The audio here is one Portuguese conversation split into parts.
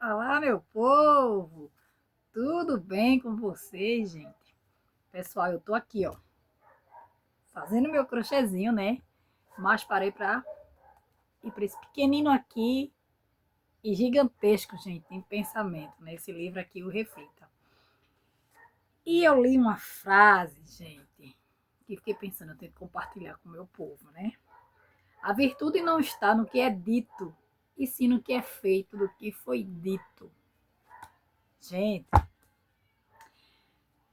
Olá, meu povo! Tudo bem com vocês, gente? Pessoal, eu tô aqui, ó, fazendo meu crochêzinho, né? Mas parei pra ir pra esse pequenino aqui e gigantesco, gente, em pensamento, né? Esse livro aqui, o Reflita. E eu li uma frase, gente, que fiquei pensando, eu tenho que compartilhar com o meu povo, né? A virtude não está no que é dito, e sim no que é feito do que foi dito. Gente,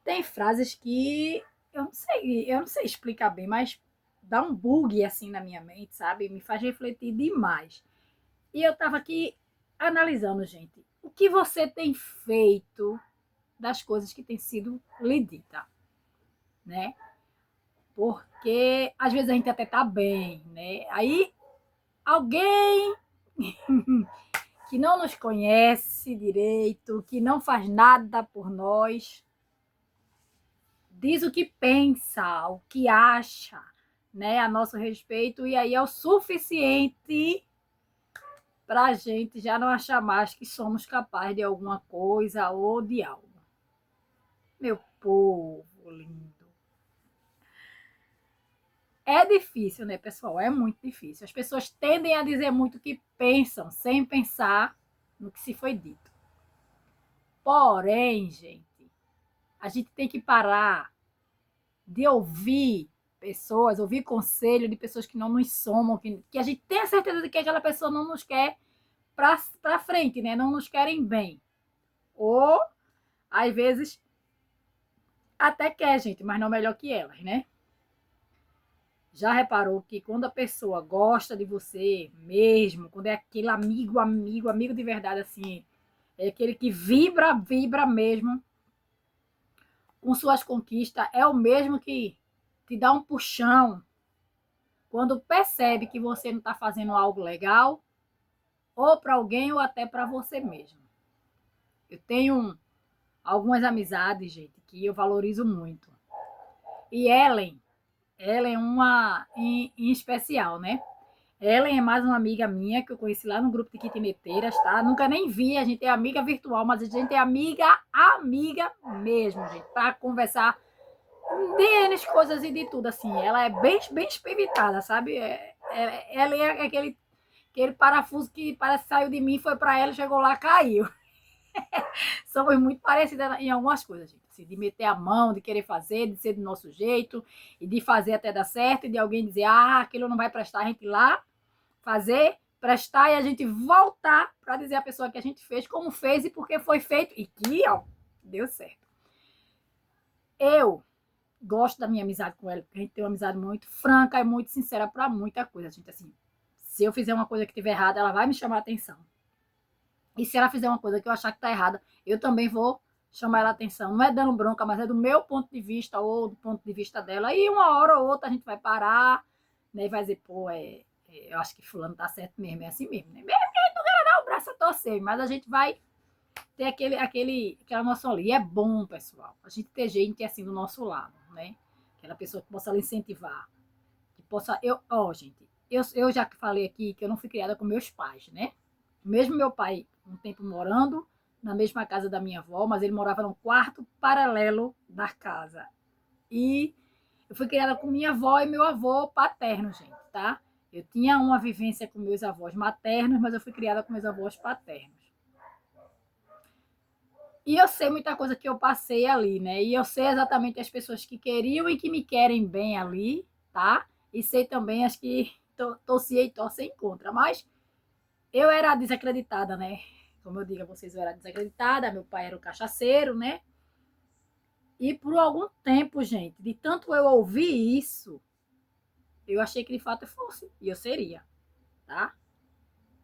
tem frases que eu não sei explicar bem, mas dá um bug assim na minha mente, sabe? Me faz refletir demais. E eu tava aqui analisando, gente, o que você tem feito das coisas que tem sido lhe dita, né? Porque às vezes a gente até tá bem, né? Aí alguém que não nos conhece direito, que não faz nada por nós, diz o que pensa, o que acha, né, a nosso respeito, e aí é o suficiente para a gente já não achar mais que somos capazes de alguma coisa ou de algo. Meu povo lindo. É difícil, né, pessoal? É muito difícil. As pessoas tendem a dizer muito o que pensam, sem pensar no que se foi dito. Porém, gente, a gente tem que parar de ouvir pessoas, ouvir conselho de pessoas que não nos somam, que a gente tem a certeza de que aquela pessoa não nos quer para frente, né? Não nos querem bem. Ou, às vezes, até quer, gente, mas não melhor que elas, né? Já reparou que quando a pessoa gosta de você mesmo, quando é aquele amigo de verdade, assim, é aquele que vibra mesmo com suas conquistas, é o mesmo que te dá um puxão quando percebe que você não está fazendo algo legal, ou para alguém, ou até para você mesmo. Eu tenho algumas amizades, gente, que eu valorizo muito. E Ellen é uma em especial, né? Ellen é mais uma amiga minha que eu conheci lá no grupo de quitineteiras, tá? Nunca nem vi, a gente é amiga virtual, mas a gente é amiga mesmo, gente, para conversar de N coisas e de tudo, assim. Ela é bem espiritada, sabe? Ela é aquele parafuso que parece que saiu de mim, foi para ela, chegou lá, caiu. Somos muito parecidas em algumas coisas, gente. Assim, de meter a mão, de querer fazer, de ser do nosso jeito, e de fazer até dar certo, e de alguém dizer, aquilo não vai prestar, a gente ir lá, fazer, prestar, e a gente voltar para dizer a pessoa que a gente fez, como fez e por que foi feito, e que, ó, deu certo. Eu gosto da minha amizade com ela, porque a gente tem uma amizade muito franca e muito sincera para muita coisa, gente. Assim, se eu fizer uma coisa que estiver errada, ela vai me chamar a atenção. E se ela fizer uma coisa que eu achar que está errada, eu também vou chamar ela a atenção. Não é dando bronca, mas é do meu ponto de vista ou do ponto de vista dela. E uma hora ou outra a gente vai parar, né? E vai dizer, pô, eu acho que fulano tá certo mesmo, é assim mesmo, né? Mesmo que a gente não quer dar o braço a torcer, mas a gente vai ter aquela noção ali. E é bom, pessoal, a gente ter gente assim do nosso lado, né? Aquela pessoa que possa lhe incentivar. Que possa. Gente, eu já falei aqui que eu não fui criada com meus pais, né? Mesmo meu pai, um tempo morando na mesma casa da minha avó, mas ele morava num quarto paralelo da casa. E eu fui criada com minha avó e meu avô paterno, gente, tá? Eu tinha uma vivência com meus avós maternos, mas eu fui criada com meus avós paternos. E eu sei muita coisa que eu passei ali, né? E eu sei exatamente as pessoas que queriam e que me querem bem ali, tá? E sei também as que torcia e torcem contra. Mas eu era desacreditada, né? Como eu digo a vocês, eu era desacreditada, meu pai era o cachaceiro, né? E por algum tempo, gente, de tanto eu ouvir isso, eu achei que de fato eu fosse. E eu seria, tá?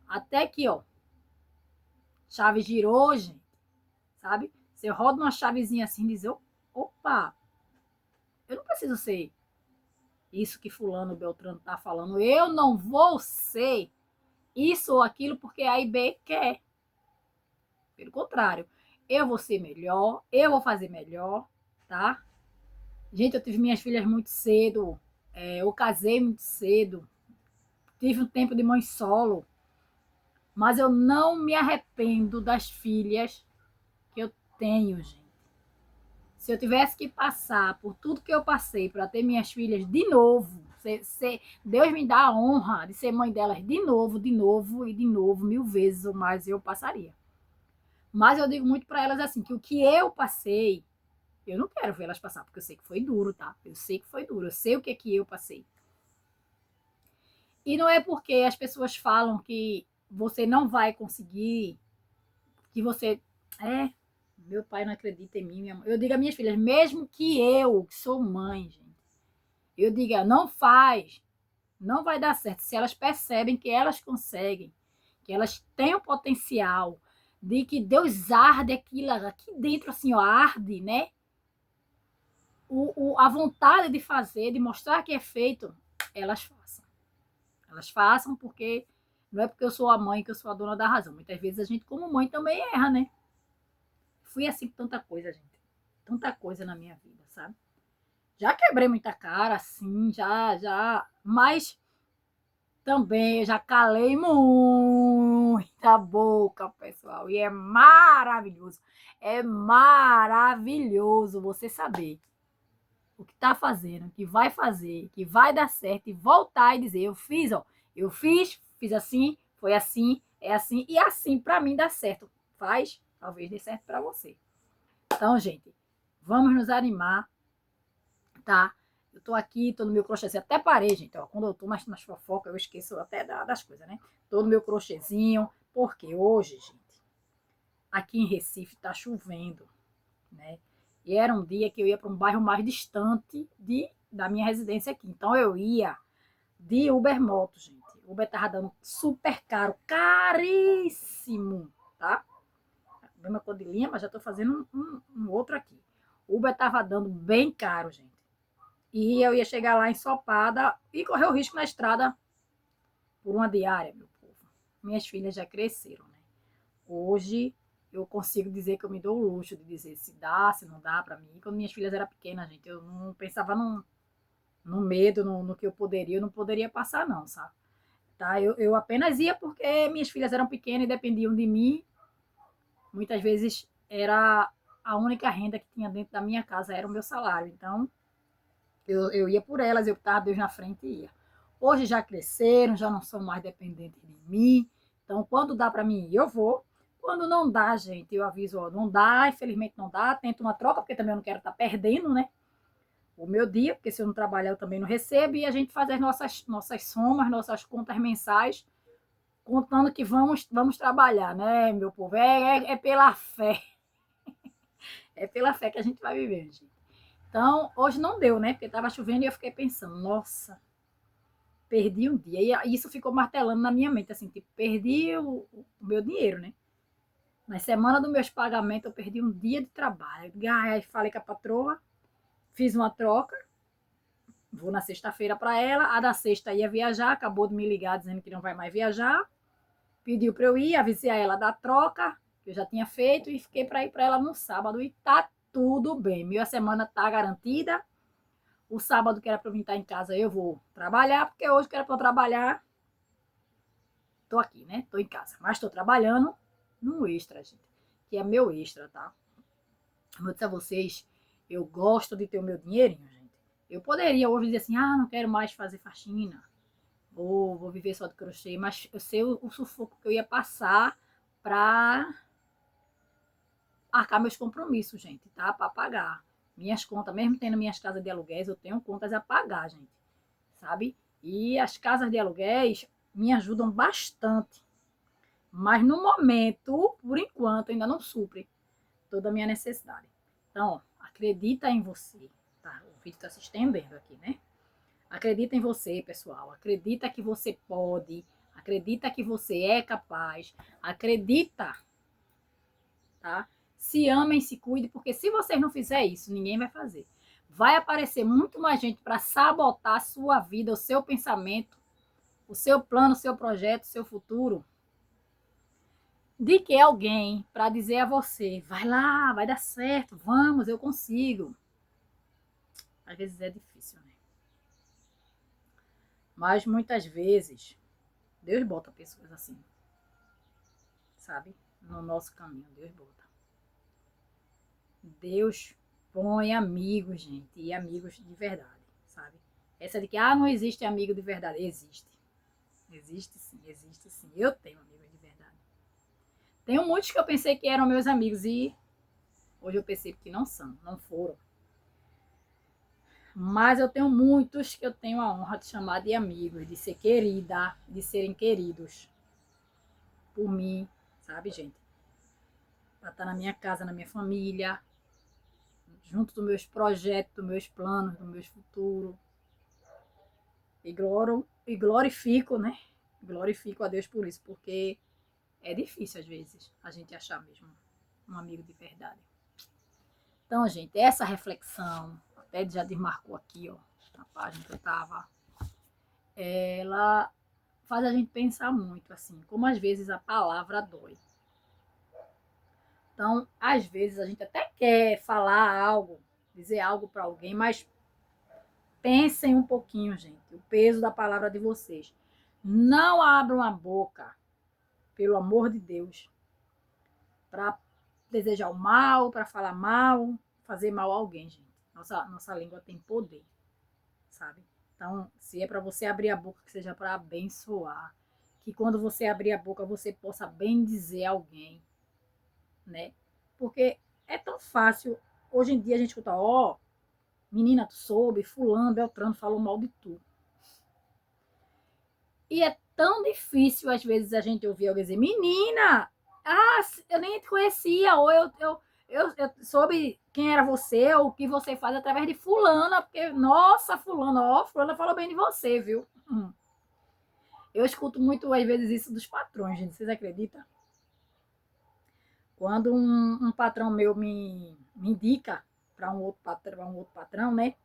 Até que, ó, chave girou, gente, sabe? Você roda uma chavezinha assim e diz, opa, eu não preciso ser isso que fulano Beltrano tá falando. Eu não vou ser isso ou aquilo porque A e B quer. Pelo contrário, eu vou ser melhor, eu vou fazer melhor, tá? Gente, eu tive minhas filhas muito cedo, eu casei muito cedo, tive um tempo de mãe solo, Mas eu não me arrependo das filhas que eu tenho, gente. Se eu tivesse que passar por tudo que eu passei para ter minhas filhas de novo, Deus me dá a honra de ser mãe delas de novo e de novo, 1000 vezes ou mais eu passaria. Mas eu digo muito para elas assim, que o que eu passei, eu não quero ver elas passar, porque eu sei que foi duro, tá? Eu sei que foi duro, eu sei o que é que eu passei. E não é porque as pessoas falam que você não vai conseguir, que você... meu pai não acredita em mim, minha mãe. Eu digo às minhas filhas, mesmo que eu, que sou mãe, gente, eu diga, não faz, não vai dar certo. Se elas percebem que elas conseguem, que elas têm o potencial, de que Deus arde aquilo aqui dentro, assim, ó, arde, né? A vontade de fazer, de mostrar que é feito, elas façam. Elas façam porque não é porque eu sou a mãe que eu sou a dona da razão. Muitas vezes a gente, como mãe, também erra, né? Fui assim com tanta coisa, gente. Tanta coisa na minha vida, sabe? Já quebrei muita cara, assim, já. Mas também eu já calei muita boca, pessoal. E é maravilhoso. É maravilhoso você saber o que tá fazendo, o que vai fazer, que vai dar certo e voltar e dizer, eu fiz, ó, eu fiz assim, foi assim, é assim e assim para mim dá certo. Faz, talvez dê certo para você. Então, gente, vamos nos animar, tá? Eu tô aqui, tô no meu crochêzinho, até parei, gente, ó, quando eu tô nas fofocas, eu esqueço até das coisas, né? Tô no meu crochêzinho, porque hoje, gente, aqui em Recife tá chovendo, né? E era um dia que eu ia para um bairro mais distante da minha residência aqui. Então eu ia de Uber Moto, gente. O Uber tava dando super caro, caríssimo, tá? Mesma cor de linha, mas já tô fazendo um outro aqui. O Uber tava dando bem caro, gente. E eu ia chegar lá ensopada e correr o risco na estrada por uma diária, meu povo. Minhas filhas já cresceram, né? Hoje eu consigo dizer que eu me dou o luxo de dizer se dá, se não dá para mim. Quando minhas filhas eram pequenas, gente, eu não pensava no medo, no que eu não poderia passar, não, sabe? Tá? Eu apenas ia porque minhas filhas eram pequenas e dependiam de mim. Muitas vezes era a única renda que tinha dentro da minha casa, era o meu salário. Então, eu ia por elas, eu estava Deus na frente e ia. Hoje já cresceram, já não são mais dependentes de mim. Então, quando dá para mim ir, eu vou. Quando não dá, gente, eu aviso, ó, não dá, infelizmente não dá. Tento uma troca, porque também eu não quero estar perdendo, né? O meu dia, porque se eu não trabalhar, eu também não recebo. E a gente faz as nossas somas, nossas contas mensais, contando que vamos trabalhar, né, meu povo? É pela fé. É pela fé que a gente vai viver, gente. Então, hoje não deu, né? Porque estava chovendo e eu fiquei pensando, nossa, perdi um dia. E isso ficou martelando na minha mente, assim, tipo, perdi o meu dinheiro, né? Na semana dos meus pagamentos, eu perdi um dia de trabalho. Aí falei com a patroa, fiz uma troca, vou na sexta-feira para ela. A da sexta ia viajar, acabou de me ligar dizendo que não vai mais viajar. Pediu para eu ir, avisei a ela da troca, que eu já tinha feito, e fiquei para ir para ela no sábado. E tá tudo bem. Minha semana tá garantida. O sábado que era para eu estar em casa, eu vou trabalhar, porque hoje que era para eu trabalhar, tô aqui, né? Tô em casa. Mas tô trabalhando no extra, gente. Que é meu extra, tá? Como eu disse a vocês, eu gosto de ter o meu dinheirinho, gente. Eu poderia hoje dizer assim, não quero mais fazer faxina. Vou viver só de crochê. Mas eu sei o sufoco que eu ia passar pra arcar meus compromissos, gente, tá? Pra pagar. Minhas contas, mesmo tendo minhas casas de aluguéis, eu tenho contas a pagar, gente. Sabe? E as casas de aluguéis me ajudam bastante. Mas no momento, por enquanto, ainda não supre toda a minha necessidade. Então, ó, acredita em você. Tá? O vídeo está se estendendo aqui, né? Acredita em você, pessoal. Acredita que você pode. Acredita que você é capaz. Acredita, tá? Se amem, se cuide, porque se vocês não fizerem isso, ninguém vai fazer. Vai aparecer muito mais gente para sabotar a sua vida, o seu pensamento, o seu plano, o seu projeto, o seu futuro, de que alguém para dizer a você, vai lá, vai dar certo, vamos, eu consigo. Às vezes é difícil, né? Mas muitas vezes Deus bota pessoas assim. sabe? No nosso caminho, Deus bota. Deus põe amigos, gente, e amigos de verdade, sabe? Essa de que, não existe amigo de verdade. Existe. Existe sim, existe sim. Eu tenho amigos de verdade. Tenho muitos que eu pensei que eram meus amigos e hoje eu percebo que não são, não foram. Mas eu tenho muitos que eu tenho a honra de chamar de amigos, de ser querida, de serem queridos por mim, sabe, gente? Pra estar na minha casa, na minha família, junto dos meus projetos, dos meus planos, do meu futuro. E glorifico, né? Glorifico a Deus por isso, porque é difícil às vezes a gente achar mesmo um amigo de verdade. Então, gente, essa reflexão, até já desmarcou aqui, ó, na página que eu tava, ela faz a gente pensar muito, assim, como às vezes a palavra dói. Então, às vezes a gente até quer falar algo, dizer algo para alguém, mas pensem um pouquinho, gente, o peso da palavra de vocês. Não abram a boca, pelo amor de Deus, para desejar o mal, para falar mal, fazer mal a alguém, gente. Nossa língua tem poder, sabe? Então, se é para você abrir a boca, que seja para abençoar. Que quando você abrir a boca, você possa bem dizer a alguém, né? Porque é tão fácil. Hoje em dia a gente escuta, menina, tu soube, fulano, Beltrano falou mal de tu. E é tão difícil, às vezes, a gente ouvir alguém dizer, menina, eu nem te conhecia, ou eu soube quem era você, ou o que você faz através de fulana, porque, nossa, fulana falou bem de você, viu? Eu escuto muito, às vezes, isso dos patrões, gente, vocês acreditam? Quando um patrão meu me indica para um outro patrão, né?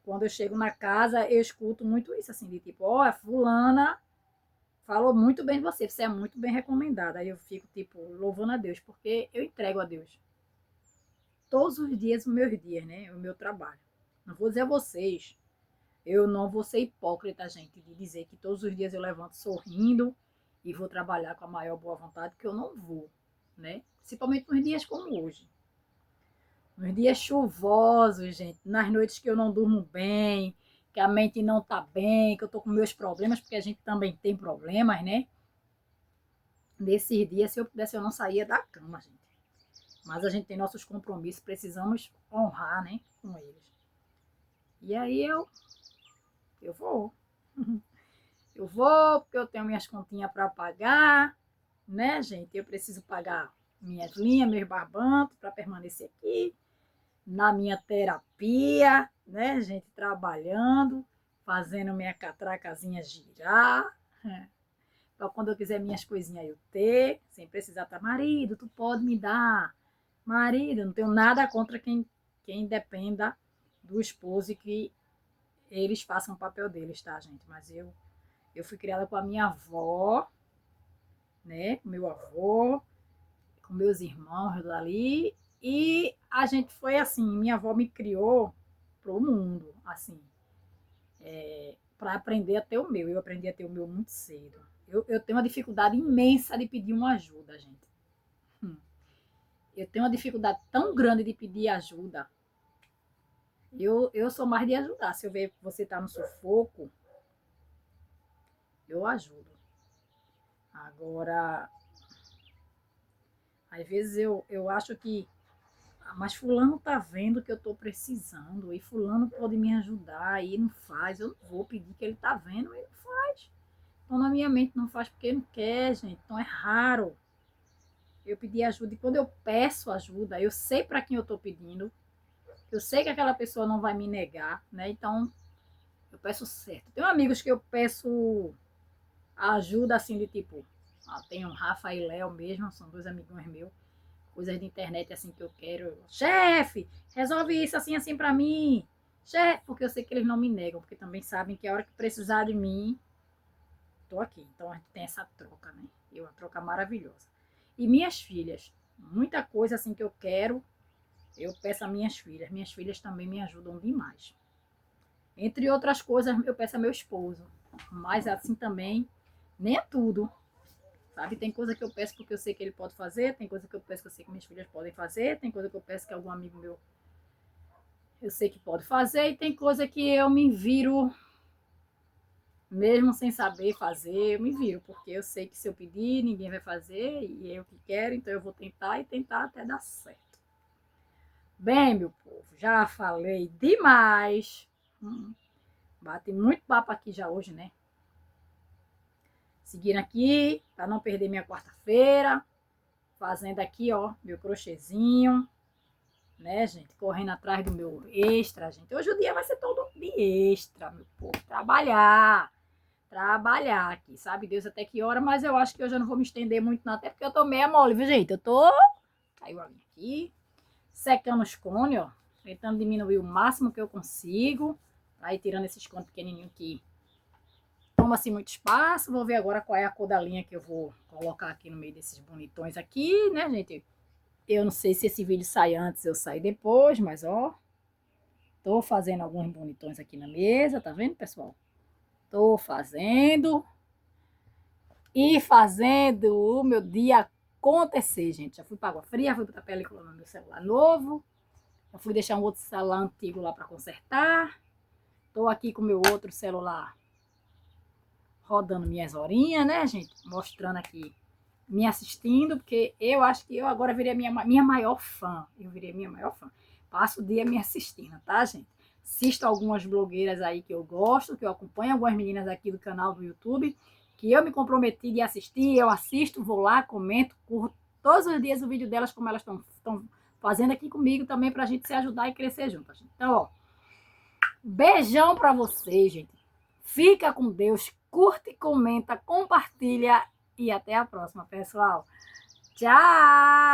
Quando eu chego na casa, eu escuto muito isso, assim, de tipo, fulana falou muito bem de você, você é muito bem recomendada. Aí eu fico, tipo, louvando a Deus, porque eu entrego a Deus. Todos os dias, os meus dias, né? O meu trabalho. Não vou dizer a vocês, eu não vou ser hipócrita, gente, de dizer que todos os dias eu levanto sorrindo e vou trabalhar com a maior boa vontade, que eu não vou, né? Principalmente nos dias como hoje. Nos dias chuvosos, gente, nas noites que eu não durmo bem, que a mente não tá bem, que eu tô com meus problemas, porque a gente também tem problemas, né? Nesses dias, se eu pudesse, eu não saía da cama, gente. Mas a gente tem nossos compromissos, precisamos honrar, né, com eles. E aí eu vou. Eu vou, porque eu tenho minhas continhas para pagar, né, gente? Eu preciso pagar minhas linhas, meus barbantes, para permanecer aqui na minha terapia, né, gente? Trabalhando, fazendo minha catracazinha girar. Para quando eu quiser minhas coisinhas eu ter, sem precisar estar, marido, tu pode me dar. Marido, eu não tenho nada contra quem dependa do esposo e que eles façam o papel deles, tá, gente? Mas eu fui criada com a minha avó, né? Com meu avô, com meus irmãos dali. E a gente foi assim, minha avó me criou pro mundo, assim, para aprender a ter o meu. Eu aprendi a ter o meu muito cedo. Eu tenho uma dificuldade imensa de pedir uma ajuda, gente. Eu tenho uma dificuldade tão grande de pedir ajuda. Eu sou mais de ajudar. Se eu ver que você está no sufoco, eu ajudo. Agora, às vezes eu acho que, mas fulano tá vendo que eu tô precisando, e fulano pode me ajudar, e não faz. Eu não vou pedir que ele tá vendo, e não faz. Então, na minha mente, não faz porque não quer, gente. Então, é raro eu pedir ajuda. E quando eu peço ajuda, eu sei para quem eu tô pedindo. Eu sei que aquela pessoa não vai me negar, né? Então, eu peço certo. Tenho amigos que eu peço ajuda assim de tipo, tem um Rafa e Léo mesmo, são dois amigos meus, coisas de internet assim que eu quero. Chefe, resolve isso assim assim pra mim. Chefe, porque eu sei que eles não me negam, porque também sabem que a hora que precisar de mim, tô aqui. Então a gente tem essa troca, né? E uma troca maravilhosa. E minhas filhas, muita coisa assim que eu quero, eu peço a minhas filhas. Minhas filhas também me ajudam demais. Entre outras coisas, eu peço a meu esposo. Mas assim também, nem é tudo. sabe? Tem coisa que eu peço porque eu sei que ele pode fazer, tem coisa que eu peço que eu sei que minhas filhas podem fazer, tem coisa que eu peço que algum amigo meu eu sei que pode fazer, e tem coisa que eu me viro, mesmo sem saber fazer, eu me viro, porque eu sei que se eu pedir, ninguém vai fazer, e é eu que quero, então eu vou tentar e tentar até dar certo. Bem, meu povo, já falei demais. Bate muito papo aqui já hoje, né? Seguindo aqui, para não perder minha quarta-feira, fazendo aqui, ó, meu crochêzinho, né, gente? Correndo atrás do meu extra, gente. Hoje o dia vai ser todo de extra, meu povo. Trabalhar aqui, sabe? Deus até que hora, mas eu acho que hoje eu não vou me estender muito, não, até porque eu tô meia mole, viu, gente? Eu tô. Caiu a linha aqui, secando os cones, ó. Tentando diminuir o máximo que eu consigo. Aí tirando esses cones pequenininhos que toma assim muito espaço. Vou ver agora qual é a cor da linha que eu vou colocar aqui no meio desses bonitões aqui, né, gente? Eu não sei se esse vídeo sai antes ou sai depois, mas ó, tô fazendo alguns bonitões aqui na mesa, tá vendo, pessoal? Tô fazendo e fazendo o meu dia acontecer, gente. Já fui para água fria, fui botar película no meu celular novo, já fui deixar um outro celular antigo lá para consertar. Tô aqui com o meu outro celular rodando minhas horinhas, né, gente? Mostrando aqui, me assistindo, porque eu acho que eu agora virei minha maior fã. Eu virei minha maior fã. Passo o dia me assistindo, tá, gente? Assisto algumas blogueiras aí que eu gosto, que eu acompanho algumas meninas aqui do canal do YouTube, que eu me comprometi de assistir, eu assisto, vou lá, comento, curto todos os dias o vídeo delas, como elas estão fazendo aqui comigo também, pra gente se ajudar e crescer juntas. Então, ó, beijão pra vocês, gente. Fica com Deus, curte, comenta, compartilha e até a próxima, pessoal. Tchau!